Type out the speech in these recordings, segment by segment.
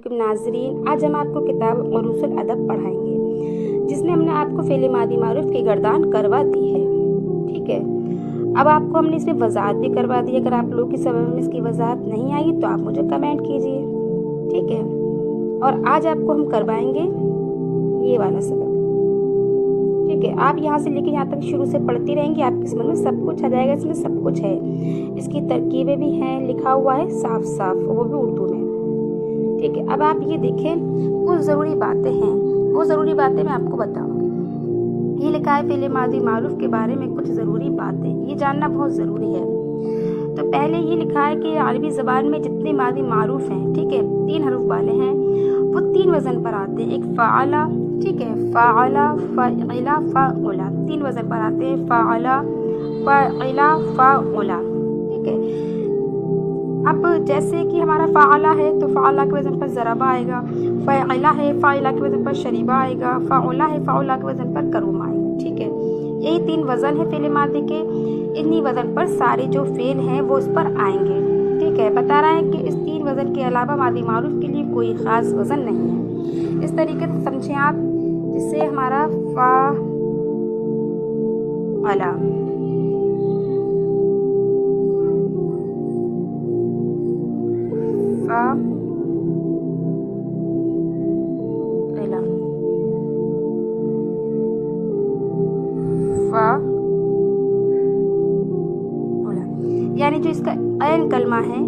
वालेकुम नाज़रीन, आज हम आपको किताब मरूसुल अदब पढ़ाएंगे जिसमें हमने आपको फ़ेल मादी मारूफ की गर्दान करवा दी है। ठीक है, अब आपको हमने इसमें वजाहत भी करवा दी। अगर आप लोग की समझ में इसकी वजाहत नहीं आई तो आप मुझे कमेंट कीजिए। ठीक है, और आज आपको हम करवाएंगे ये वाला सबक। ठीक है, आप यहाँ से लेकर यहाँ तक शुरू से पढ़ती रहेंगी, आपकी समझ में सब कुछ आ जाएगा। इसमें सब कुछ है, इसकी तरकीबें भी हैं, लिखा हुआ है साफ साफ, वो भी उर्दू में। ठीक है, अब आप ये देखें, कुछ ज़रूरी बातें हैं, वो ज़रूरी बातें मैं आपको बताऊंगी। ये लिखा है फ़ेल मादी मारूफ के बारे में कुछ ज़रूरी बातें, ये जानना बहुत ज़रूरी है। तो पहले ये लिखा है कि अरबी ज़बान में जितने मादी मारूफ हैं, ठीक है, 3 हरूफ वाले हैं, वो 3 वज़न पर आते हैं। एक फ़ाअला, ठीक है, फ़ाअला, फ़अला, फ़अला, 3 वज़न पर आते हैं। फ़ाअला, फ़अला, फ़अला। ठीक है, अब जैसे कि हमारा फ़ाअला है तो फ़ाअला के वज़न पर ज़रबा आएगा, फ़अला है फ़अला के वज़न पर शरीबा आएगा, फ़अला है फ़अला के वज़न पर करूम आएगा। ठीक है, यही 3 वज़न है फ़ेल मादी के। इन्हीं वज़न पर सारे जो फ़ेल हैं वो इस पर आएंगे। ठीक है, बता रहा है कि इस 3 वज़न के अलावा मादी मारूफ के लिए कोई ख़ास वज़न नहीं है। इस तरीके से समझें आप, जिससे हमारा फ़अला, यानी जो इसका ऐन कलमा है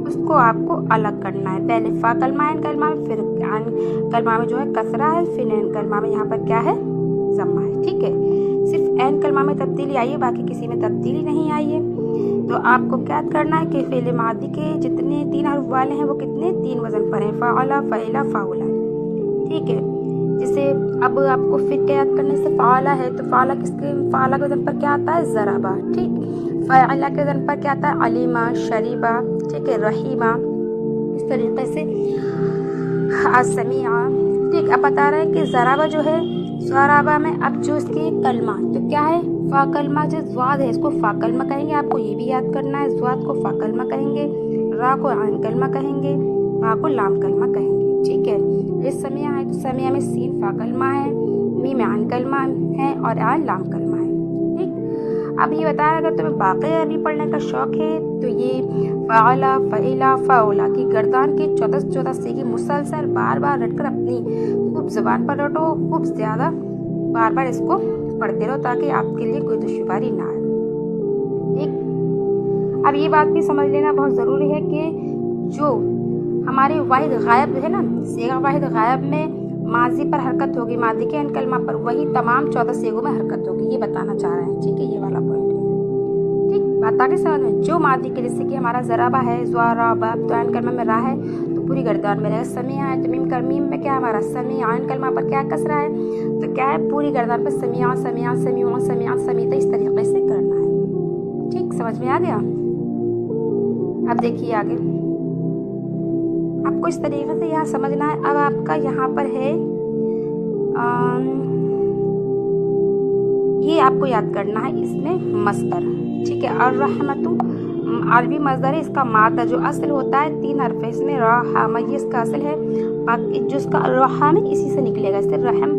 उसको आपको अलग करना है। पहले फ़ा कलमा ऐन कलमा में, फिर ऐन कलमा में जो है कसरा है, फिर ऐन कलमा में यहाँ पर क्या है, ज़म्मा है। ठीक है, सिर्फ ऐन कलमा में तब्दीली आई है, बाकी किसी में तब्दीली नहीं आई है। तो आपको क्या करना है कि फ़ेल मादी के जितने 3 हर्फ वाले हैं वो कितने 3 वज़न पर हैं, फ़अला, फ़अला, फ़अला। ठीक है, जैसे अब आपको फिर क्या याद करने से, फ़अला है तो फ़अला फ़अला के वज़न पर क्या आता है, ज़रबा। ठीक, फ़अला के वज़न पर क्या आता है, अलीमा, शरीबा। ठीक है, रहीमा, इस तरीके से असमिया। ठीक, अब बता रहे हैं कि ज़रबा जो है, ज़रबा में अब जो इसके कलमा तो क्या है, फ़ा कलमा, जो ज़्वाद है इसको फ़ा कलमा कहेंगे, आपको ये भी याद करना है। ज़्वाद को फ़ा कलमा कहेंगे, रा को आन कलमा कहेंगे, बा को लाम कलमा कहेंगे। ठीक है, ये समिया है तो समिया में सीन फ़ा कलमा है, मी में आन कलमा है और आन लाम कलमा है। ठीक, अब ये बता रहा, अगर तुम्हें बाकी अरबी पढ़ने का शौक़ है तो ये फ़अला, फ़अला, फ़अला की गर्दान की 14 सीगी मुसलसल बार बार रटकर अपनी खूब ज़बान पर रटो, खूब ज़्यादा बार बार इसको पढ़ते रहो ताकि आपके लिए कोई दुश्वारी ना आए। ठीक, अब ये बात भी समझ लेना बहुत ज़रूरी है कि जो हमारे वाहिद गायब है ना, सेगा वाहिद गायब में माजी पर हरकत होगी, मादी के ऐन कलमा पर, वही तमाम 14 सेगों में हरकत होगी, ये बताना चाह रहे हैं। ठीक है, ये वाला पॉइंट है। ठीक, बात आगे समझ में, जो मादी के जैसे कि हमारा ज़रबा है, ज़रबा, तो ऐन कलमा में रा है तो पूरी गर्दान में रहेगा। समिया है तो मीम में क्या है हमारा, समिया, ऐन कलमा पर क्या कसरा है तो क्या है, पूरी गर्दान पर समिया, समिया, समिया, समिया, समीता, इस तरीके से करना है। ठीक, समझ में आ गया। अब देखिए आगे, आपको इस तरीके से यहाँ समझना है। अब आपका यहाँ पर है ये आपको याद करना है, इसमें मस्दर। ठीक है, और रहमतु अरबी मस्दर है, इसका मादा जो असल होता है 3 हर्फ है, इसमें रहा, ये इसका असल है, बाकी जो इसका रहा में इसी से निकलेगा, इससे रहम।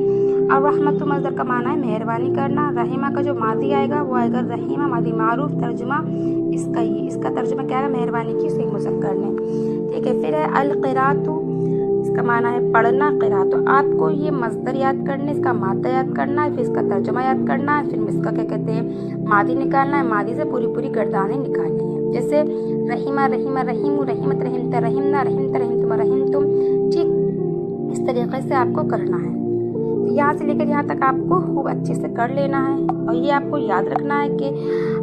और रहमतु मस्दर का माना है मेहरबानी करना। रहीमा का जो मादी आएगा वो आएगा रहीमा, मादी मारूफ। तर्जुमा इसका तर्जुमा क्या है, मेहरबानी की, उसे मुज़क्कर ने। ठीक है, फिर है अल क़िराअतु, इसका माना है पढ़ना, क़िराअत। तो आपको ये मस्दर याद करना, इसका मादा याद करना है, फिर इसका तर्जुमा याद करना है, फिर इसका क्या कहते हैं, मादी निकालना है। मादी से पूरी गर्दानें निकालनी है, जैसे रहीमा, रहीमा, रहीमु, रहीमत, रहीमता, रहीमना, रहीमता, रहीमतुम, रहीमतुम। ठीक, इस तरीके से आपको करना है। तो यहाँ से लेकर यहाँ तक आपको खूब अच्छे से कर लेना है, और ये आपको याद रखना है कि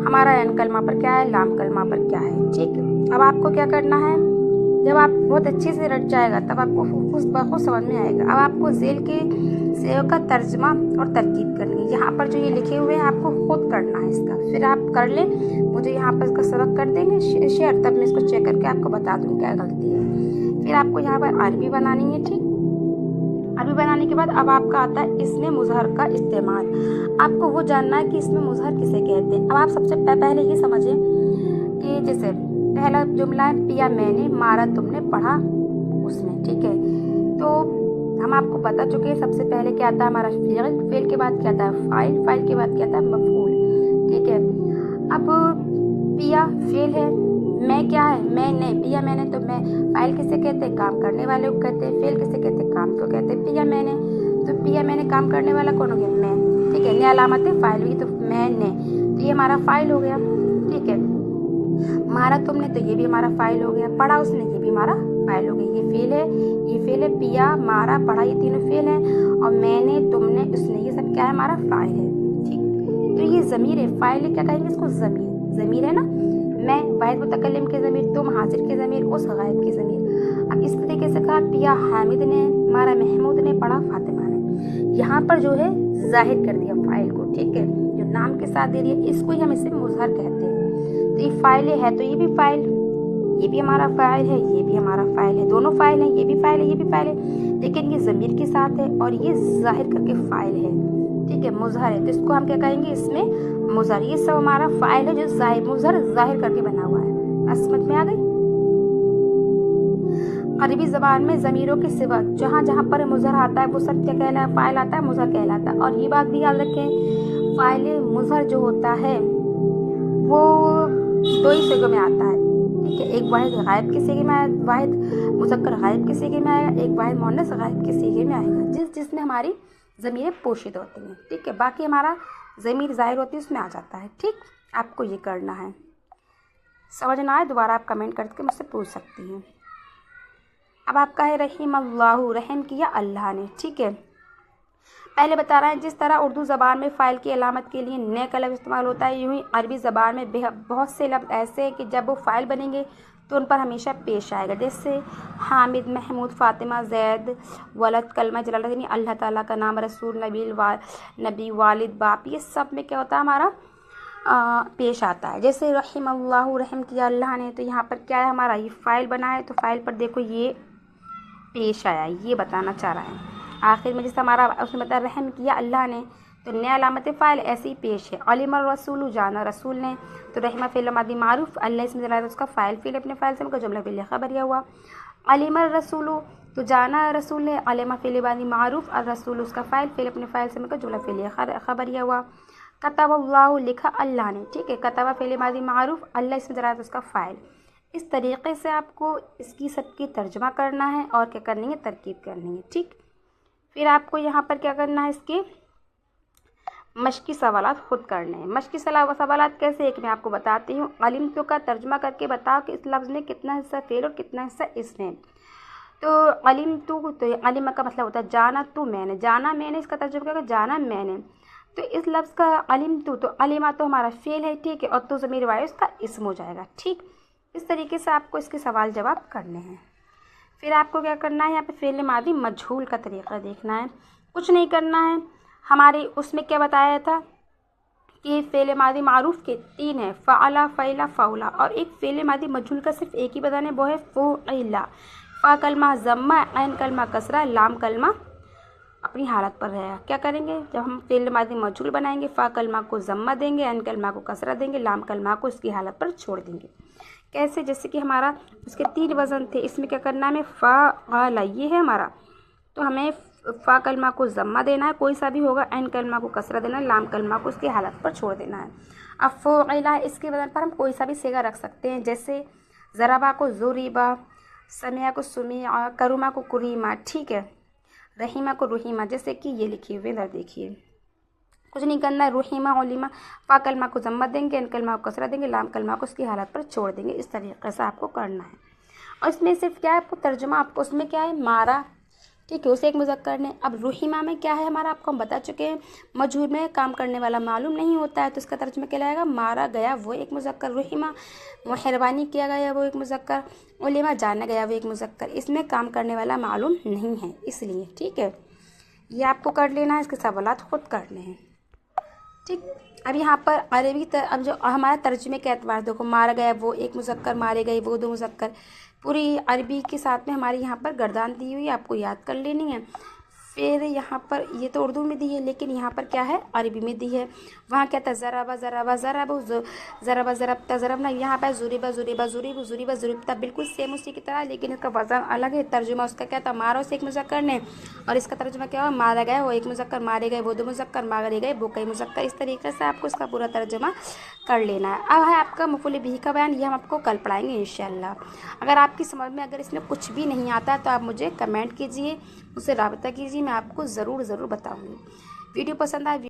हमारा ऐन कलमा पर क्या है, लाम कलमा पर क्या है। ठीक, अब आपको क्या करना है, जब आप बहुत अच्छे से रट जाएगा तब आपको बहुत समझ में आएगा। अब आपको झेल के सेव का तर्जमा और तरकीब करनी है। यहाँ पर जो ये लिखे हुए हैं आपको खुद करना है इसका, फिर आप कर लें, मुझे यहाँ पर इसका सबक कर देंगे शेयर, तब मैं इसको चेक करके आपको बता दूँगी क्या गलती है। फिर आपको यहाँ पर अरबी बनानी है। ठीक, अरबी बनाने के बाद अब आपका आता है इसमें मुज़हर का इस्तेमाल। आपको वो जानना है कि इसमें मुज़हर किसे कहते हैं। अब आप सबसे पहले ये समझें कि जैसे पहला जुमला है, पिया मैंने, मारा तुमने, पढ़ा उसने। ठीक है, आपको बता चुके हैं सबसे पहले क्या आता है हमारा फेल, फेल के बाद क्या आता है फाइल, फाइल के बाद क्या आता है मफूल। ठीक है, अब पिया फेल है, मैं क्या है मैंने, पिया मैंने, तो मैं फाइल किसे कहते हैं काम करने वाले को कहते हैं, फेल किसे कहते हैं काम को कहते हैं। पिया मैंने, तो पिया मैंने काम करने वाला कौन हो गया मैं। ठीक है, ने अलामत है फाइल हुई तो मैंने, तो ये हमारा फाइल हो गया। ठीक है, मारा तुमने तो ये भी हमारा फाइल हो गया, पढ़ा उसने ये भी हमारा फाइल हो गया। ये फेल है, ये फेल है, पिया मारा पढ़ा ये तीनों फेल है, और मैंने तुमने उसने ये सब क्या है हमारा फाइल है। ठीक, तो ये ज़मीर है, फाइल है क्या कहेंगे इसको ज़मीर, ज़मीर है ना, मैं वाहिद मुतकल्लिम के ज़मीर, तुम हाजिर के ज़मीर, उस गायब के ज़मीर। अब इस तरीके से कहा पिया हामिद ने, मारा महमूद ने, पढ़ा फातिमा ने। यहाँ पर जो है जाहिर कर दिया फाइल को। ठीक है, जो नाम के साथ दे दिया इसको ही हम इसे मुजहर कहते हैं। तो ये फाइल है तो ये भी फाइल, ये भी हमारा फाइल है, ये भी हमारा फाइल है, दोनों फाइल है, ये भी फाइल है, ये भी फाइल है, लेकिन ये ज़मीर के साथ है और ये जाहिर करके फाइल है। ठीक है, मुजहर है तो इसको हम क्या कहेंगे इसमें मुजहर। ये सब हमारा फाइल है जो जाहिर मुजहर जाहिर करके बना हुआ है। समझ में आ गई। अरबी ज़बान में ज़मीरों के सिवा जहाँ जहाँ पर मुजहर आता है वो सब क्या कहलाता है फाइल आता है, मुजहर कहलाता है। और ये बात भी याद रखें फाइल मुजहर जो होता है वो दो ही सिगों में आता है। ठीक है, एक वाहिद गायब के सीगे में आएगा, वाहिद मुज़क्कर गायब के सीगे में आएगा, एक वाहिद मुअन्नस गायब के सीगे में आएगा, जिसमें हमारी ज़मीरें पोशीद होती हैं। ठीक है, बाकी हमारा ज़मीर ज़ाहिर होती है उसमें आ जाता है। ठीक, आपको ये करना है, समझ ना आए दोबारा आप कमेंट करके मुझसे पूछ सकती हैं। अब आपका है रहीम अल्लाहु, रहम किया अल्लाह ने। ठीक है, पहले बता रहा है जिस तरह उर्दू ज़बान में फ़ाइल की अलामत के लिए ने का लफ्ज़ इस्तेमाल होता है, यूँ ही अरबी ज़बान में बहुत से लफ्ज़ ऐसे हैं कि जब वो फ़ाइल बनेंगे तो उन पर हमेशा पेश आएगा। जैसे हामिद, महमूद, फ़ातिमा, ज़ैद, वलद, कलमा जलाल, यानी अल्लाह ताला का नाम, रसूल, नबी, वालिद, बाप, ये सब में क्या होता है हमारा पेश आता है। जैसे रहीम अल्लाहु, रहम किया अल्लाह ने, तो यहाँ पर क्या है हमारा ये फ़ाइल बना है, तो फ़ाइल पर देखो ये पेश आया, ये बताना चाह रहा है। आखिर में जैसे हमारा उसने बताया रहम किया अल्लाह ने, तो नया अलामत फ़ाइल ऐसे ही पेश है। अलिमा रसूल, जाना रसूल ने, तो रहमा फ़िल मादी मारूफ, अल्लाह इसमें जला उसका फ़ाइल फ़िल अपने फ़ाइल से उनका जुमला फ़िल खबरिया हुआ। अलिमा रसूल, तो जाना रसूल ने, अलिमा फ़िल मादी मारूफ, और रसूल उसका फ़ाइल फ़िल अपने फ़ाइल से उनका जुमला फ़िल खबरिया हुआ। कतब अल्लाह, लिखा अल्लाह ने। ठीक है, कतबा फ़िल मादी मारूफ, अल्लाह इसमें जला उसका फ़ाइल। इस तरीक़े से आपको इसकी सबकी तर्जमा करना है और क्या करनी है तरकीब करनी है। ठीक, फिर आपको यहाँ पर क्या करना है इसके मश्की सवालात खुद करने हैं। मश्की सवालात कैसे, एक मैं आपको बताती हूँ। अलिम तो का तर्जमा करके बताओ कि इस लफ्ज़ में कितना हिस्सा फेल और कितना हिस्सा इसने। तो अलिम तो अलिमा का मतलब होता है जाना तू मैंने, जाना मैंने, इसका तर्जुमा क्या जाना मैंने। तो इस लफ्ज़ का अलिम तो अलिमा तो हमारा फेल है। ठीक है, और तो ज़मीर वाहिद उसका इस्म हो जाएगा। ठीक, इस तरीके से आपको इसके सवाल जवाब करने हैं। फिर आपको क्या करना है, यहाँ पे फ़ेल मादी मजहूल का तरीक़ा देखना है। कुछ नहीं करना है, हमारे उसमें क्या बताया था कि फ़ेल मादी मारूफ़ के 3 है, फ़अला, फ़इला, फ़उला, और एक फ़ेल मादी मजहूल का सिर्फ एक ही बताने वो है फ़ुइला। फ़ा कलमा ज़म्मा, ऐन कलमा कसरा, लाम कलमा अपनी हालत पर रहेगा। क्या करेंगे जब हम फ़ेल मादी मजहूल बनाएंगे, फ़ा कलमा को ज़म्मा देंगे, ऐन कलमा को कसरा देंगे, लाम कलमा को उसकी हालत पर छोड़ देंगे। कैसे, जैसे कि हमारा उसके 3 वज़न थे, इसमें क्या करना है हमें फ़अला ये है हमारा, तो हमें फ़ा कलमा को ज़म्मा देना है, कोई सा भी होगा, ऐन कलमा को कसरा देना है, लाम कलमा को उसकी हालत पर छोड़ देना है। अब फ़ुइला इसके वज़न पर हम कोई सा भी सेगा रख सकते हैं, जैसे ज़रबा को ज़ुरिबा, समिया को सुमिया, करुमा को कुरीमा। ठीक है, रहीमा को रुहीमा, जैसे कि ये लिखिए हुए इधर देखिए। कुछ नहीं करना है, रुहीमा उलिमा, फ़ा कलमा को ज़म्मा देंगे, ऐन कलमा को कसरा देंगे, लाम कलमा को उसकी हालत पर छोड़ देंगे। इस तरीके से आपको करना है। और इसमें सिर्फ क्या है आपको तर्जुमा, आपको उसमें क्या है मारा। ठीक है, उसे एक मुज़क्कर ने। अब रुहीमा में क्या है हमारा, आपको हम बता चुके हैं मजहूर में काम करने वाला मालूम नहीं होता है, तो इसका तर्जुमा क्या लाएगा, मारा गया वो एक मुज़क्कर, रुहीमा मेहरबानी किया गया वो एक मुज़क्कर, उलिमा जाना गया वो एक मुज़क्कर। इसमें काम करने वाला मालूम नहीं है इसलिए। ठीक है, ये आपको कर लेना है, इसके सवालात खुद करने हैं। ठीक, अब यहाँ पर अरबी अब जो हमारा तर्जुमे के एतबार देखो, मारा गया वो एक मुज़क्कर, मारे गए वो 2 मुज़क्कर, पूरी अरबी के साथ में हमारी यहाँ पर गर्दान दी हुई आपको याद कर लेनी है। फिर यहाँ पर ये तो उर्दू में दी है, लेकिन यहाँ पर क्या है, अरबी में दी है। वहाँ क्या था, ज़राबा ज़राबा ज़राबू, ज़राबा ज़रबता ज़रबना। यहाँ पर ज़ुरिबा ज़ुरिबा ज़ुरिबू, ज़ुरिबा ज़ुरिबता, बिल्कुल सेम उसी की तरह, लेकिन इसका वज़न अलग है। तर्जुमा उसका क्या था, मारा उसे एक मुज़क्कर ने, और इसका तर्जुमा क्या हुआ, मारा गया वो एक मुज़क्कर, मारे गए वो दो मुज़क्कर, मारे गए वो कई मुज़क्कर। इस तरीके से आपको इसका पूरा तर्जुमा कर लेना है। अब है आपका मफ़ूल बिही का बयान, ये हम आपको कल पढ़ाएंगे इंशाअल्लाह। अगर आपकी समझ में अगर इसमें कुछ भी नहीं आता तो आप मुझे कमेंट कीजिए, मुझसे राब्ता कीजिए, मैं आपको ज़रूर बताऊँगी। वीडियो पसंद आए